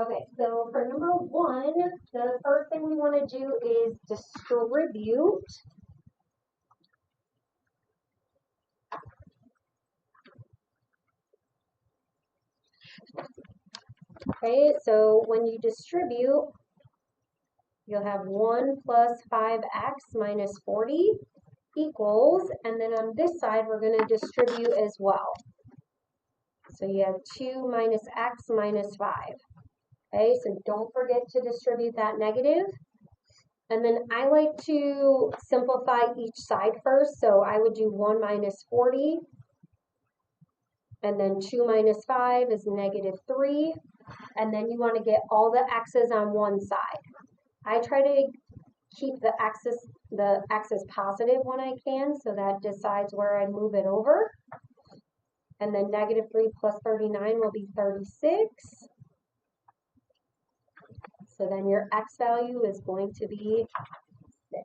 Okay, so for number one, the first thing we want to do is distribute. Okay, so when you distribute, you'll have 1 plus 5x minus 40 equals, and then on this side, we're going to distribute as well. So you have 2 minus x minus 5. Okay, so don't forget to distribute that negative. And then I like to simplify each side first, so I would do 1 minus 40, and then 2 minus 5 is negative 3, and then you want to get all the x's on one side. I try to keep the x's positive when I can, so that decides where I move it over. And then negative 3 plus 39 will be 36. So then your x value is going to be 6.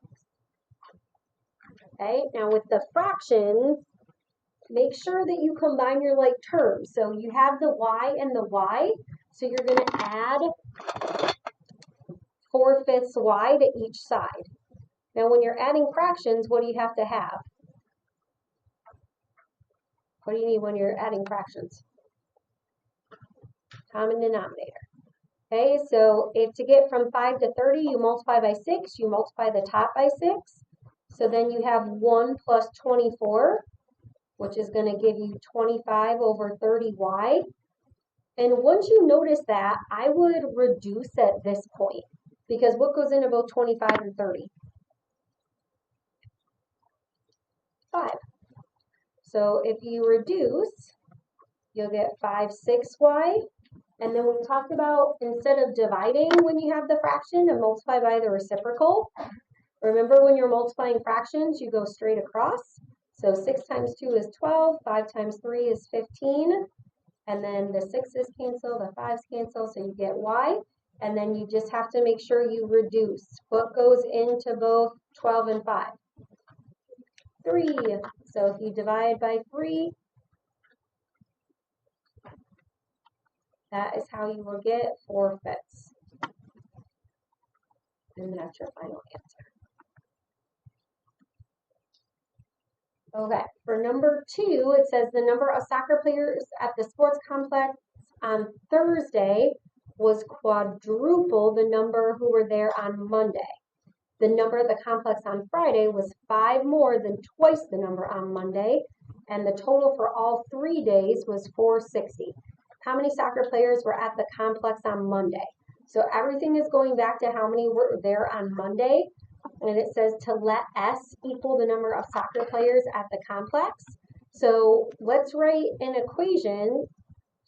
Okay, now with the fractions, make sure that you combine your like terms. So you have the y and the y, so you're going to add 4/5 y to each side. Now when you're adding fractions, what do you have to have? What do you need when you're adding fractions? Common denominator. Okay, so if to get from 5 to 30, you multiply by 6, you multiply the top by 6. So then you have 1 plus 24, which is going to give you 25 over 30y. And once you notice that, I would reduce at this point, because what goes into both 25 and 30? 5. So if you reduce, you'll get 5, 6y. And then we talked about, instead of dividing when you have the fraction, to multiply by the reciprocal. Remember, when you're multiplying fractions, you go straight across. So 6 times 2 is 12, 5 times 3 is 15. And then the 6's cancel, the 5's cancel, so you get y. And then you just have to make sure you reduce. What goes into both 12 and 5? 3. So if you divide by 3, that is how you will get 4/5. And that's your final answer. Okay, for number 2, it says the number of soccer players at the sports complex on Thursday was quadruple the number who were there on Monday. The number at the complex on Friday was 5 more than twice the number on Monday, and the total for all 3 days was 460. How many soccer players were at the complex on Monday? So everything is going back to how many were there on Monday. And it says to let S equal the number of soccer players at the complex. So let's write an equation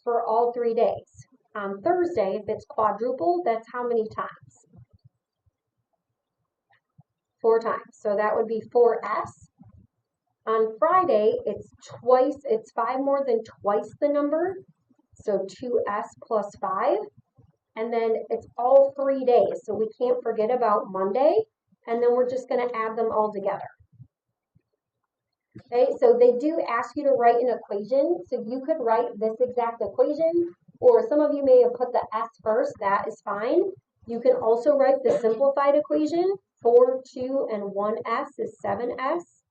for all 3 days. On Thursday, if it's quadruple, that's how many times? 4 times. So that would be 4S. On Friday, it's 5 more than twice the number. So 2S plus 5. And then it's all 3 days. So we can't forget about Monday. And then we're just going to add them all together. Okay, so they do ask you to write an equation. So you could write this exact equation, or some of you may have put the S first. That is fine. You can also write the simplified equation. 4, 2, and 1S is 7S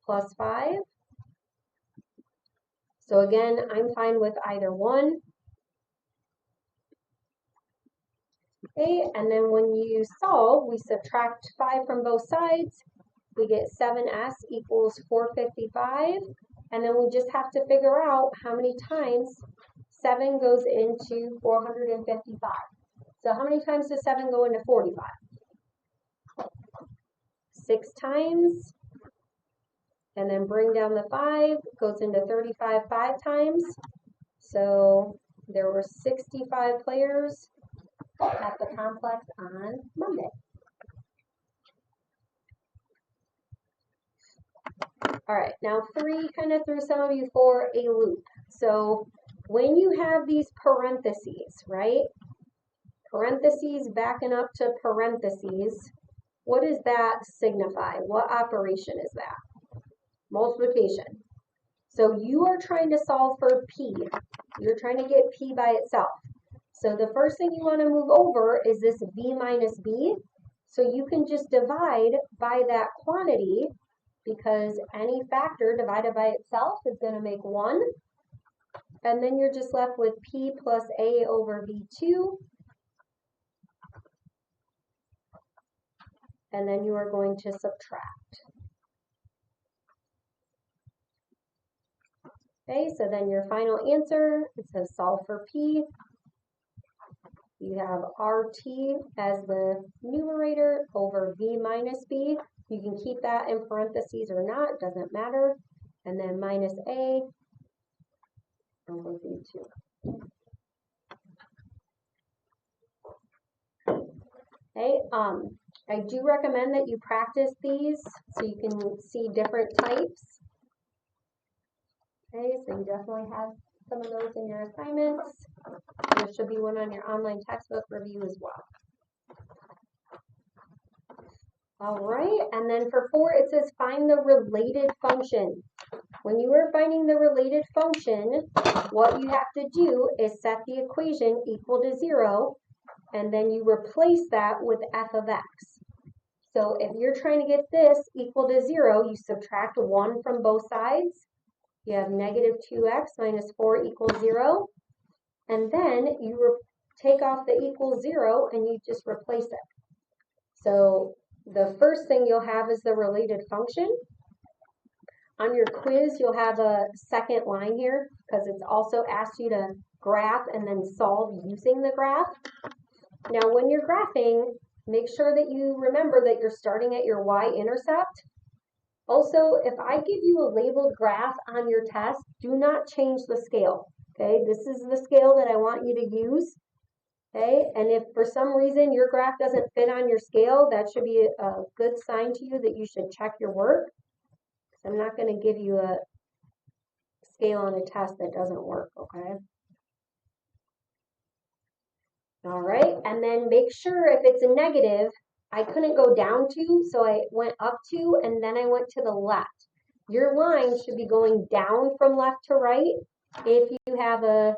plus 5. So again, I'm fine with either one. Okay, and then when you solve, we subtract 5 from both sides. We get 7S equals 455. And then we just have to figure out how many times 7 goes into 455. So how many times does 7 go into 45? 6 times. And then bring down the 5, goes into 35 5 times. So there were 65 players at the complex on Monday. All right, now 3 kind of threw some of you for a loop. So when you have these parentheses, right? Parentheses backing up to parentheses, what does that signify? What operation is that? Multiplication. So you are trying to solve for p. You're trying to get p by itself. So the first thing you want to move over is this b minus b. So you can just divide by that quantity, because any factor divided by itself is going to make 1. And then you're just left with p plus a over v2. And then you are going to subtract. Okay, so then your final answer, it says solve for p. You have RT as the numerator over v minus b. You can keep that in parentheses or not, doesn't matter. And then minus a over v2. Okay, I do recommend that you practice these so you can see different types. Okay, so you definitely have some of those in your assignments. There should be one on your online textbook review as well. All right, and then for 4, it says find the related function. When you are finding the related function, what you have to do is set the equation equal to 0, and then you replace that with f of x. So if you're trying to get this equal to 0, you subtract 1 from both sides. You have negative 2x minus 4 equals 0. And then you take off the equals 0 and you just replace it. So the first thing you'll have is the related function. On your quiz, you'll have a second line here because it's also asked you to graph and then solve using the graph. Now, when you're graphing, make sure that you remember that you're starting at your y-intercept. Also, if I give you a labeled graph on your test, do not change the scale. Okay, this is the scale that I want you to use. Okay, and if for some reason your graph doesn't fit on your scale, that should be a good sign to you that you should check your work. I'm not going to give you a scale on a test that doesn't work, okay? All right, and then make sure if it's a negative, I couldn't go down 2, so I went up 2, and then I went to the left. Your line should be going down from left to right if you have a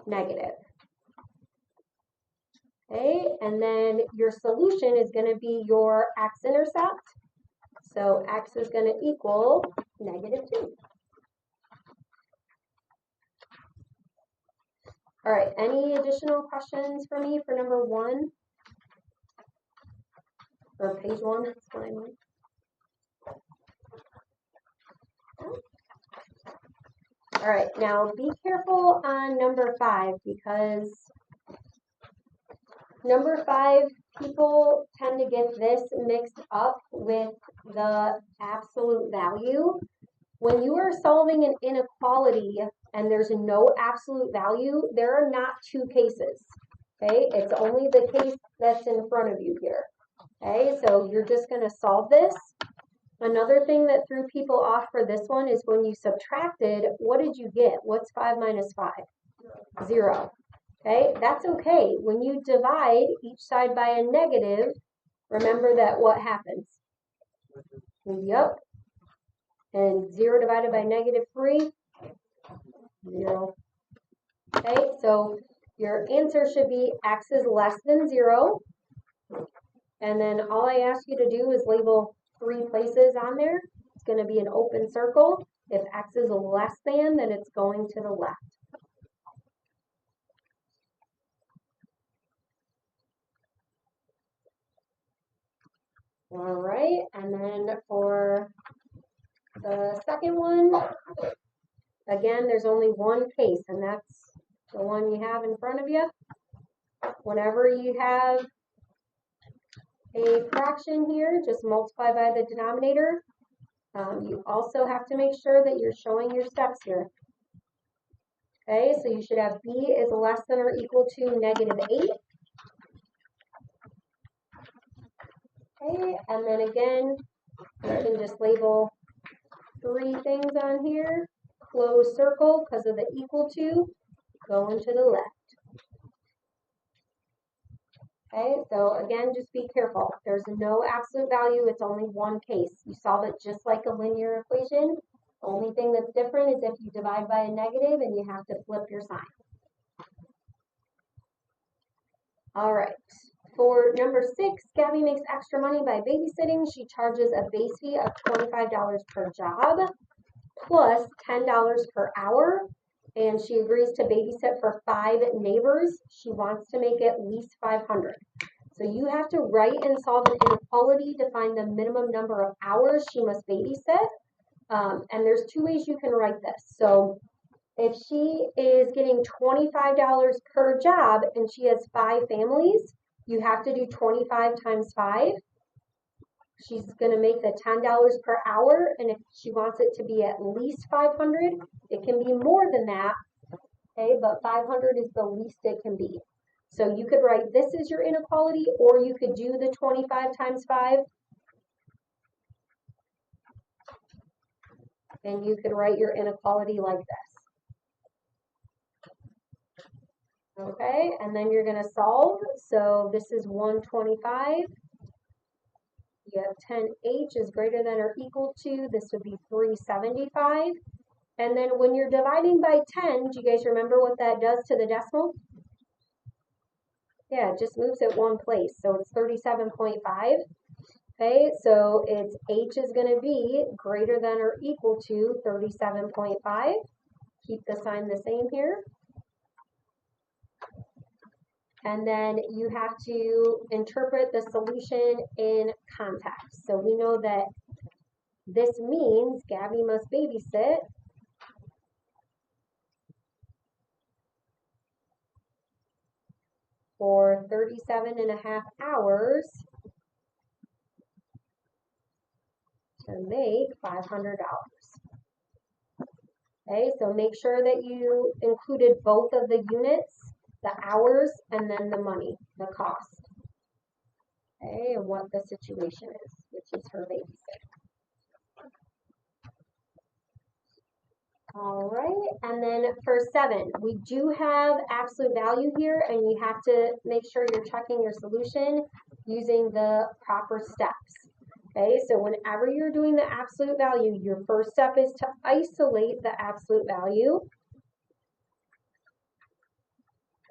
negative. Okay, and then your solution is going to be your x-intercept. So x is going to equal negative 2. All right, any additional questions for me for number 1? Or page 1, that's what I mean. All right, now be careful on number 5 because number 5, people tend to get this mixed up with the absolute value. When you are solving an inequality and there's no absolute value, there are not 2 cases, okay? It's only the case that's in front of you here, okay? So you're just going to solve this. Another thing that threw people off for this one is when you subtracted, what did you get? What's 5 minus 5? 0. Okay, that's okay. When you divide each side by a negative, remember that what happens? Yep. And 0 divided by negative 3? 0. Okay, so your answer should be x is less than 0. And then all I ask you to do is label 3 places on there. It's going to be an open circle. If x is less than, then it's going to the left. All right, and then for the second one, again, there's only one case, and that's the one you have in front of you. Whenever you have a fraction here, just multiply by the denominator. You also have to make sure that you're showing your steps here. Okay, so you should have b is less than or equal to negative 8. Okay, and then again, you can just label 3 things on here. Closed circle because of the equal to, going to the left. Okay, so again, just be careful. There's no absolute value. It's only one case. You solve it just like a linear equation. The only thing that's different is if you divide by a negative and you have to flip your sign. All right. For number 6, Gabby makes extra money by babysitting. She charges a base fee of $25 per job plus $10 per hour. And she agrees to babysit for 5 neighbors. She wants to make at least 500. So you have to write and solve an inequality to find the minimum number of hours she must babysit. And there's 2 ways you can write this. So if she is getting $25 per job and she has 5 families, you have to do 25 times 5. She's going to make the $10 per hour, and if she wants it to be at least 500, it can be more than that, okay, but 500 is the least it can be. So you could write this as your inequality, or you could do the 25 times 5, and you could write your inequality like this. Okay, and then you're going to solve. So this is 125. You have 10h is greater than or equal to, this would be 375. And then when you're dividing by 10, do you guys remember what that does to the decimal? Yeah, it just moves it one place. So it's 37.5. Okay, so it's h is going to be greater than or equal to 37.5. Keep the sign the same here. And then you have to interpret the solution in context. So we know that this means Gabby must babysit for 37.5 hours to make $500. Okay, so make sure that you included both of the units, the hours, and then the money, the cost. Okay, and what the situation is, which is her babysit. All right, and then for 7, we do have absolute value here, and you have to make sure you're checking your solution using the proper steps. Okay, so whenever you're doing the absolute value, your first step is to isolate the absolute value.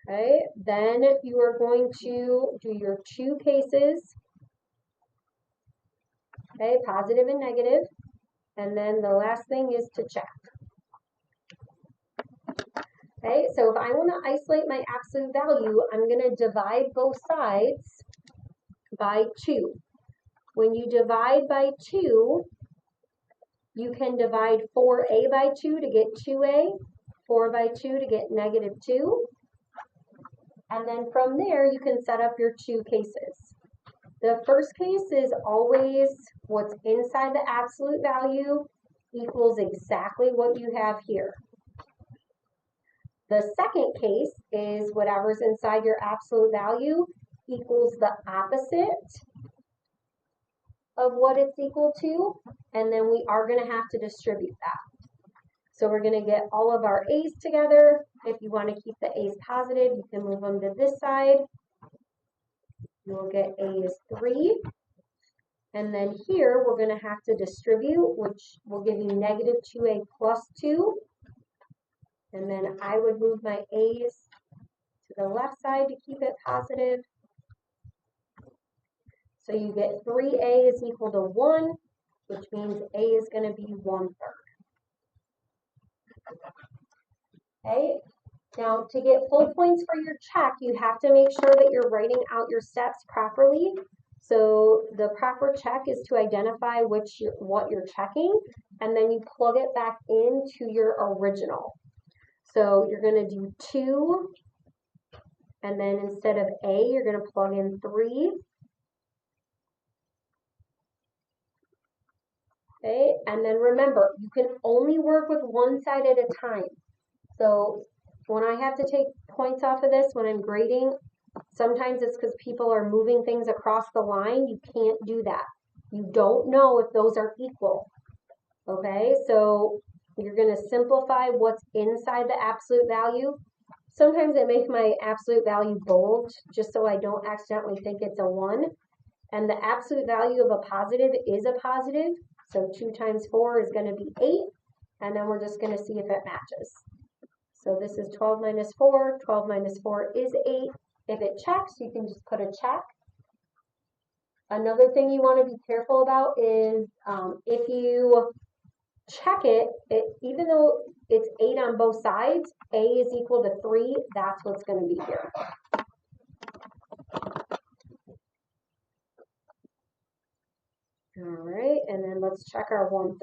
Okay, then you are going to do your 2 cases. Okay, positive and negative. And then the last thing is to check. Okay, so if I want to isolate my absolute value, I'm going to divide both sides by 2. When you divide by 2, you can divide 4a by 2 to get 2a, 4 by 2 to get negative 2. And then from there, you can set up your 2 cases. The first case is always what's inside the absolute value equals exactly what you have here. The second case is whatever's inside your absolute value equals the opposite of what it's equal to, and then we are going to have to distribute that. So we're going to get all of our a's together. If you want to keep the a's positive, you can move them to this side. You'll get a is 3. And then here we're going to have to distribute, which will give you negative 2a plus 2. And then I would move my a's to the left side to keep it positive. So you get 3a is equal to 1, which means a is going to be 1/3. Okay, now to get full points for your check, you have to make sure that you're writing out your steps properly. So the proper check is to identify what you're checking, and then you plug it back into your original. So you're going to do 2, and then instead of a, you're going to plug in 3. Okay, and then remember, you can only work with one side at a time. So when I have to take points off of this, when I'm grading, sometimes it's because people are moving things across the line. You can't do that. You don't know if those are equal. Okay, so you're going to simplify what's inside the absolute value. Sometimes I make my absolute value bold just so I don't accidentally think it's a 1. And the absolute value of a positive is a positive. So 2 times 4 is going to be 8. And then we're just going to see if it matches. So this is 12 minus 4. 12 minus 4 is 8. If it checks, you can just put a check. Another thing you want to be careful about is if you check it, even though it's 8 on both sides, A is equal to 3, that's what's going to be here. All right, and then let's check our 1/3.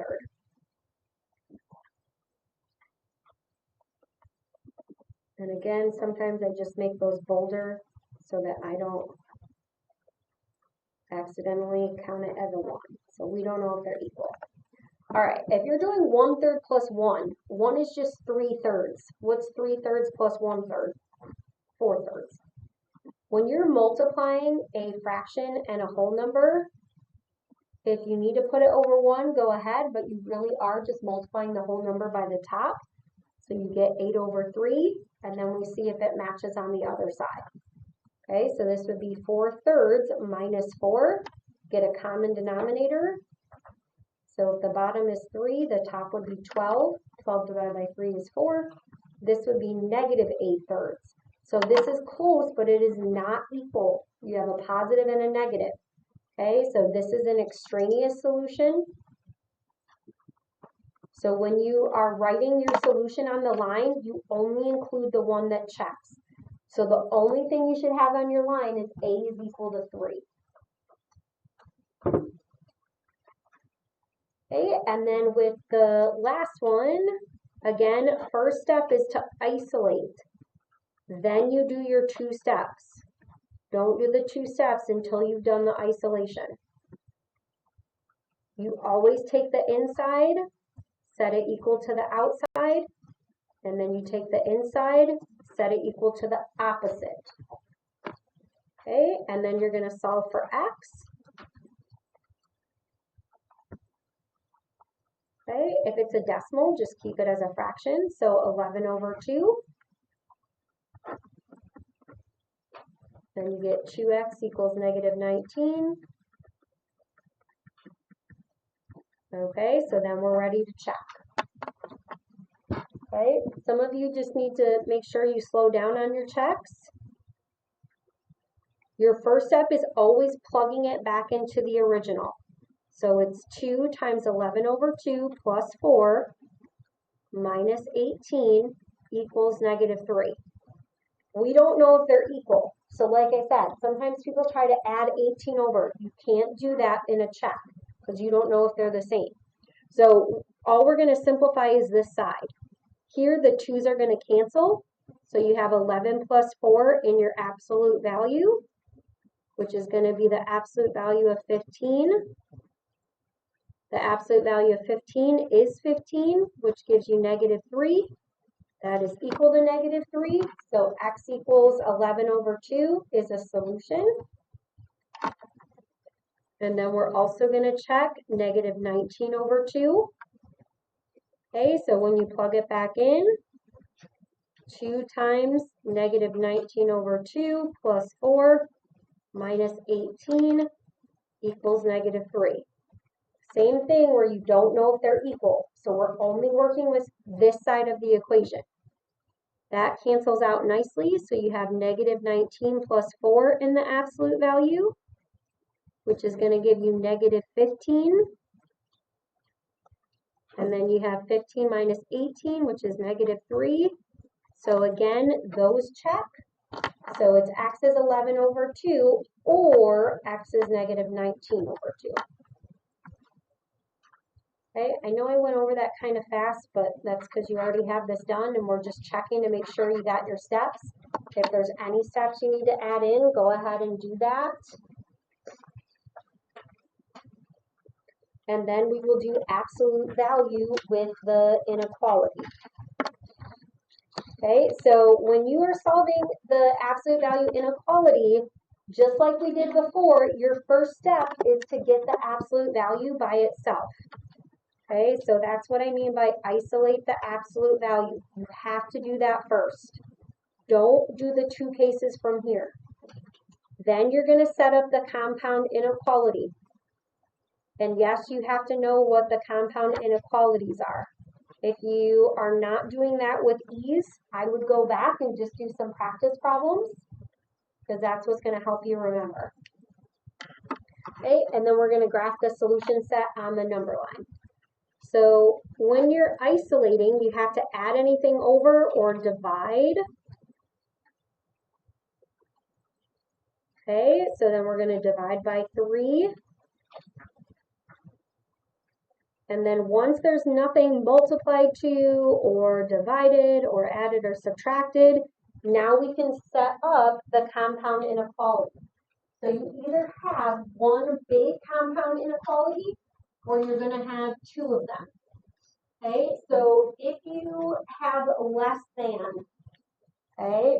And again, sometimes I just make those bolder so that I don't accidentally count it as a 1. So we don't know if they're equal. All right, if you're doing 1/3 plus 1, 1 is just 3/3. What's 3/3 plus 1/3? 4/3. When you're multiplying a fraction and a whole number, if you need to put it over 1, go ahead, but you really are just multiplying the whole number by the top. So you get 8 over 3, and then we see if it matches on the other side. Okay, so this would be 4/3 minus 4. Get a common denominator. So if the bottom is 3, the top would be 12. 12 divided by 3 is 4. This would be negative 8/3. So this is close, but it is not equal. You have a positive and a negative. Okay, so this is an extraneous solution. So when you are writing your solution on the line, you only include the one that checks. So the only thing you should have on your line is A is equal to 3. Okay, and then with the last one, again, first step is to isolate. Then you do your 2 steps. Don't do the 2 steps until you've done the isolation. You always take the inside, set it equal to the outside, and then you take the inside, set it equal to the opposite. Okay, and then you're going to solve for x. Okay, if it's a decimal, just keep it as a fraction. So 11 over 2. Then you get 2x equals negative 19. Okay, so then we're ready to check. Okay, some of you just need to make sure you slow down on your checks. Your first step is always plugging it back into the original. So it's 2 times 11 over 2 plus 4 minus 18 equals negative 3. We don't know if they're equal. So like I said, sometimes people try to add 18 over. You can't do that in a check because you don't know if they're the same. So all we're going to simplify is this side. Here the 2's are going to cancel. So you have 11 plus 4 in your absolute value, which is going to be the absolute value of 15. The absolute value of 15 is 15, which gives you negative 3. That is equal to negative 3. So x equals 11 over 2 is a solution. And then we're also going to check negative 19 over 2. Okay, so when you plug it back in, 2 times negative 19 over 2 plus 4 minus 18 equals negative 3. Same thing where you don't know if they're equal. So we're only working with this side of the equation. That cancels out nicely, so you have negative 19 plus 4 in the absolute value, which is going to give you negative 15. And then you have 15 minus 18, which is negative 3. So again, those check. So it's x is 11 over 2, or x is negative 19 over 2. Okay, I know I went over that kind of fast, but that's because you already have this done, and we're just checking to make sure you got your steps. If there's any steps you need to add in, go ahead and do that. And then we will do absolute value with the inequality. Okay, so when you are solving the absolute value inequality, just like we did before, your first step is to get the absolute value by itself. Okay, so that's what I mean by isolate the absolute value. You have to do that first. Don't do the 2 cases from here. Then you're going to set up the compound inequality. And yes, you have to know what the compound inequalities are. If you are not doing that with ease, I would go back and just do some practice problems. because that's what's going to help you remember. Okay, and then we're going to graph the solution set on the number line. So when you're isolating, you have to add anything over or divide. Okay, so then we're going to divide by 3. And then once there's nothing multiplied to or divided or added or subtracted, now we can set up the compound inequality. So you either have one big compound inequality or you're going to have 2 of them. Okay, so if you have less than, okay,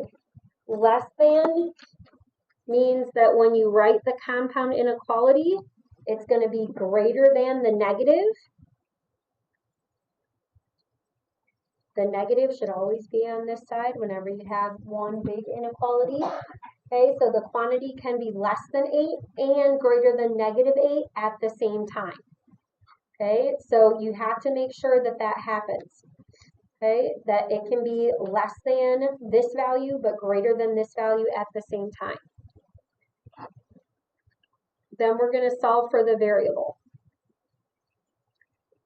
less than means that when you write the compound inequality, it's going to be greater than the negative. The negative should always be on this side whenever you have one big inequality. Okay, so the quantity can be less than 8 and greater than negative 8 at the same time. Okay, so you have to make sure that that happens. Okay, that it can be less than this value but greater than this value at the same time. Then we're going to solve for the variable.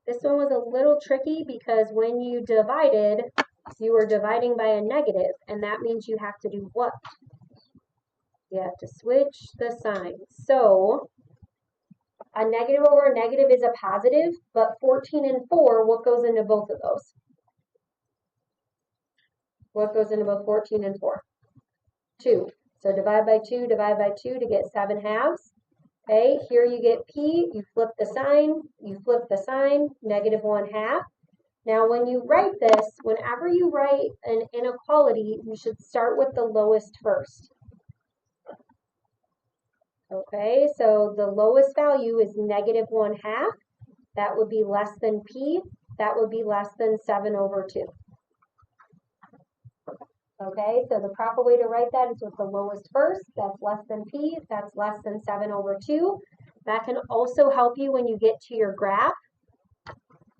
This one was a little tricky because when you divided, you were dividing by a negative, and that means you have to do what? You have to switch the sign. So a negative over a negative is a positive, but 14 and 4, what goes into both of those? What goes into both 14 and 4? 2. So divide by 2 to get 7 halves. Okay, here you get P, you flip the sign, negative 1 half. Now when you write this, whenever you write an inequality, you should start with the lowest first. Okay, so the lowest value is negative 1 half. That would be less than P. That would be less than 7 over 2. Okay, so the proper way to write that is with the lowest first. That's less than P. That's less than 7 over 2. That can also help you when you get to your graph.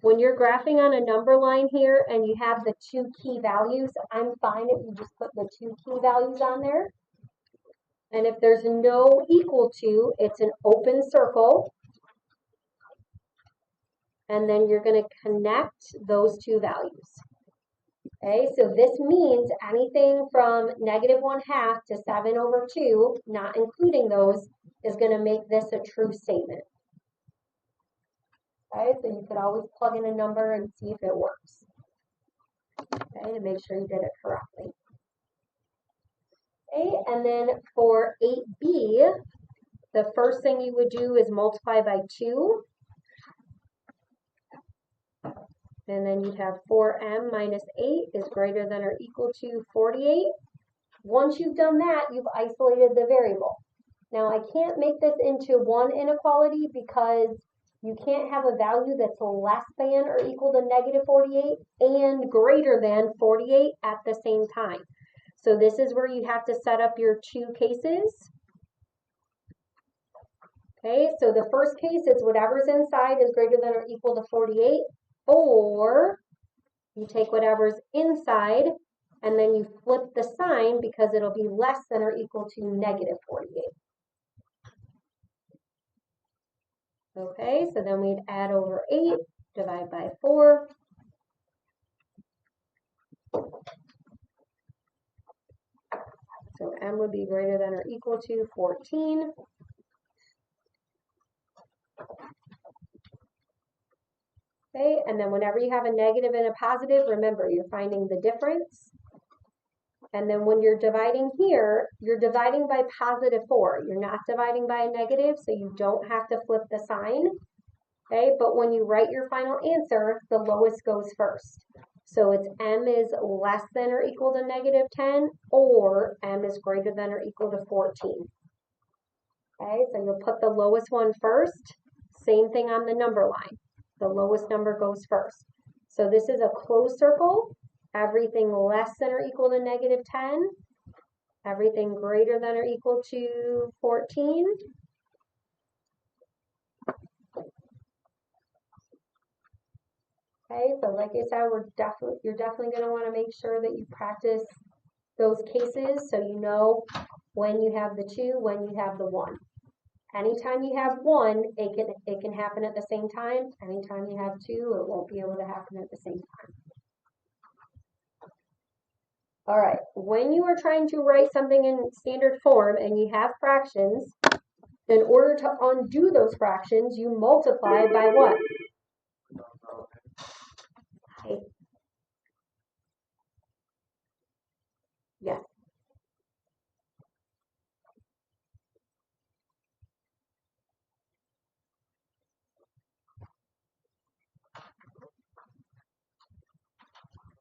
When you're graphing on a number line here and you have the 2 key values, I'm fine if you just put the 2 key values on there. And if there's no equal to, it's an open circle. And then you're going to connect those 2 values. Okay, so this means anything from negative 1 half to 7 over 2, not including those, is going to make this a true statement. Okay, so you could always plug in a number and see if it works. Okay, to make sure you did it correctly. Okay, and then for 8b, the first thing you would do is multiply by 2. And then you'd have 4m minus 8 is greater than or equal to 48. Once you've done that, you've isolated the variable. Now, I can't make this into one inequality because you can't have a value that's less than or equal to negative 48 and greater than 48 at the same time. So this is where you have to set up your 2 cases. Okay, so the first case is whatever's inside is greater than or equal to 48. Or you take whatever's inside and then you flip the sign because it'll be less than or equal to negative 48. Okay, so then we'd add over 8, divide by 4. So m would be greater than or equal to 14. Okay, and then whenever you have a negative and a positive, remember you're finding the difference. And then when you're dividing here, you're dividing by positive 4. You're not dividing by a negative, so you don't have to flip the sign. Okay, but when you write your final answer, the lowest goes first. So it's m is less than or equal to negative 10, or m is greater than or equal to 14. Okay, so you'll put the lowest one first. Same thing on the number line. The lowest number goes first. So this is a closed circle. Everything less than or equal to negative 10. Everything greater than or equal to 14. Okay, so like I said, you're definitely going to want to make sure that you practice those cases so you know when you have the 2, when you have the 1. Anytime you have 1, it can happen at the same time. Anytime you have 2, it won't be able to happen at the same time. All right, when you are trying to write something in standard form and you have fractions, in order to undo those fractions, you multiply by what? Okay. Yes.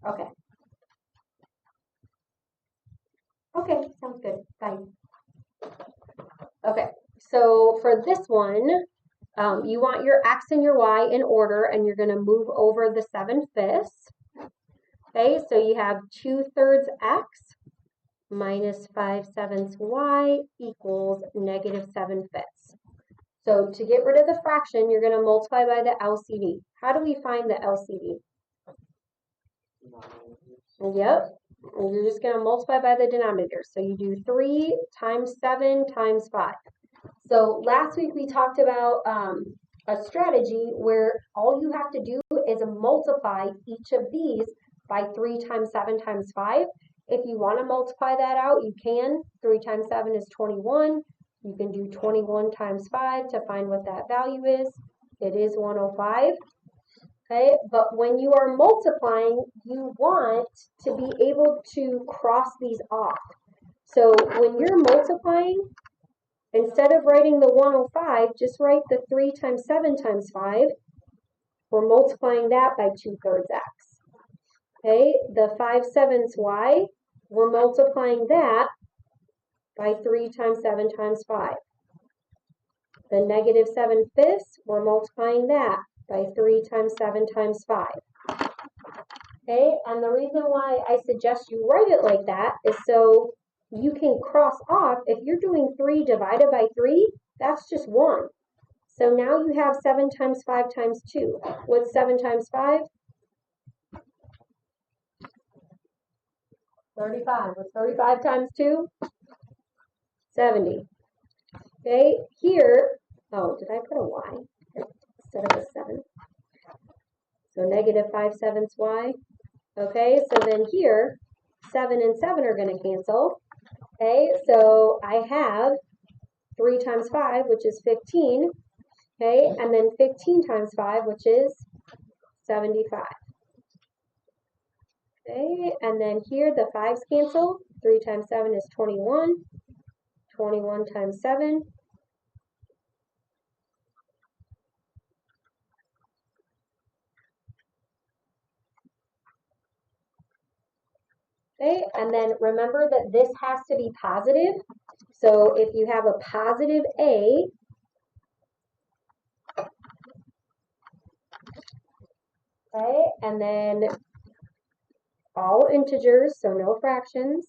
Okay. Okay, sounds good. Fine. Okay, so for this one, you want your x and your y in order, and you're going to move over the 7/5. Okay, so you have 2/3 x minus 5/7 y equals negative 7/5. So to get rid of the fraction, you're going to multiply by the LCD. How do we find the LCD? Yep, you're just going to multiply by the denominator. So you do 3 times 7 times 5. So last week we talked about a strategy where all you have to do is multiply each of these by 3 times 7 times 5. If you want to multiply that out, you can. 3 times 7 is 21. You can do 21 times 5 to find what that value is. It is 105. Okay, but when you are multiplying, you want to be able to cross these off. So when you're multiplying, instead of writing the 105, just write the 3 times 7 times 5. We're multiplying that by 2/3 x. Okay, the 5/7 y, we're multiplying that by 3 times 7 times 5. The negative 7/5, we're multiplying that by 3 times 7 times 5. Okay, and the reason why I suggest you write it like that is so you can cross off. If you're doing 3 divided by 3, that's just 1. So now you have 7 times 5 times 2. What's 7 times 5? 35. What's 35 times 2? 70. Okay, here, oh, did I put a y instead of a 7? So negative 5/7 y. Okay, so then here, 7 and 7 are going to cancel. Okay, so I have 3 times 5, which is 15. Okay, and then 15 times 5, which is 75. Okay, and then here the 5's cancel. 3 times 7 is 21. 21 times 7. Okay, and then remember that this has to be positive. So if you have a positive a, okay, and then all integers, so no fractions.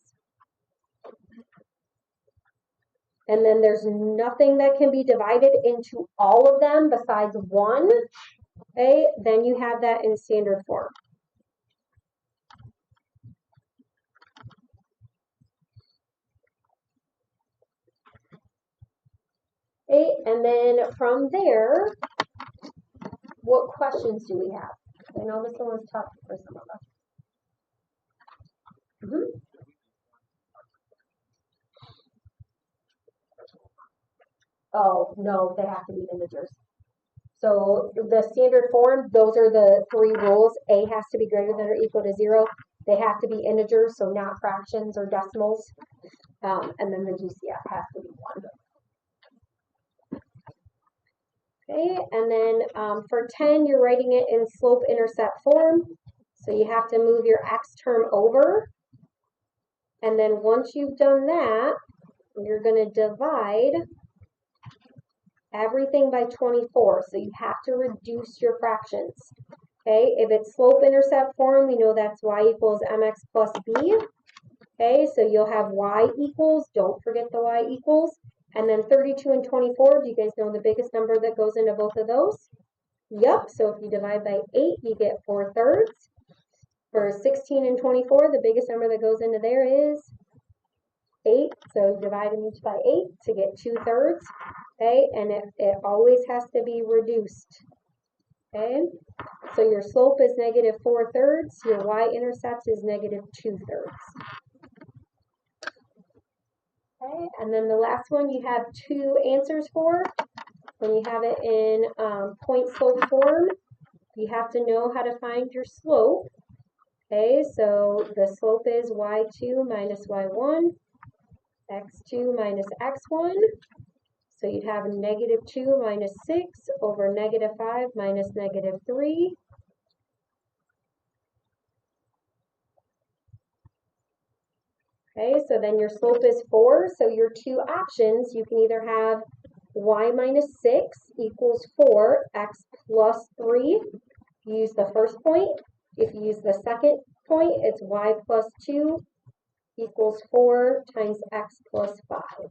And then there's nothing that can be divided into all of them besides 1. Okay, then you have that in standard form. Okay, and then from there, what questions do we have? I know this one was tough for some of us. Oh, no, they have to be integers. So the standard form, those are the 3 rules. A has to be greater than or equal to 0. They have to be integers, so not fractions or decimals. And then the GCF has to be 1. Okay, and then for 10, you're writing it in slope-intercept form. So you have to move your x term over. And then once you've done that, you're going to divide everything by 24. So you have to reduce your fractions. Okay, if it's slope-intercept form, we know that's y equals mx plus b. Okay, so you'll have y equals, don't forget the y equals. And then 32 and 24, do you guys know the biggest number that goes into both of those? Yep, so if you divide by 8, you get 4/3. For 16 and 24, the biggest number that goes into there is 8, so divide them each by 8 to get 2/3, okay, and it always has to be reduced, okay, so your slope is negative 4/3, your y-intercept is negative 2/3. Okay, and then the last one you have two answers for. When you have it in point slope form, you have to know how to find your slope. Okay, so the slope is y2 minus y1, x2 minus x1. So you'd have negative 2 minus 6 over negative 5 minus negative 3. Okay, so then your slope is 4. So your two options, you can either have y minus 6 equals 4, x plus 3. Use the first point. If you use the second point, it's y plus 2 equals 4 times x plus 5.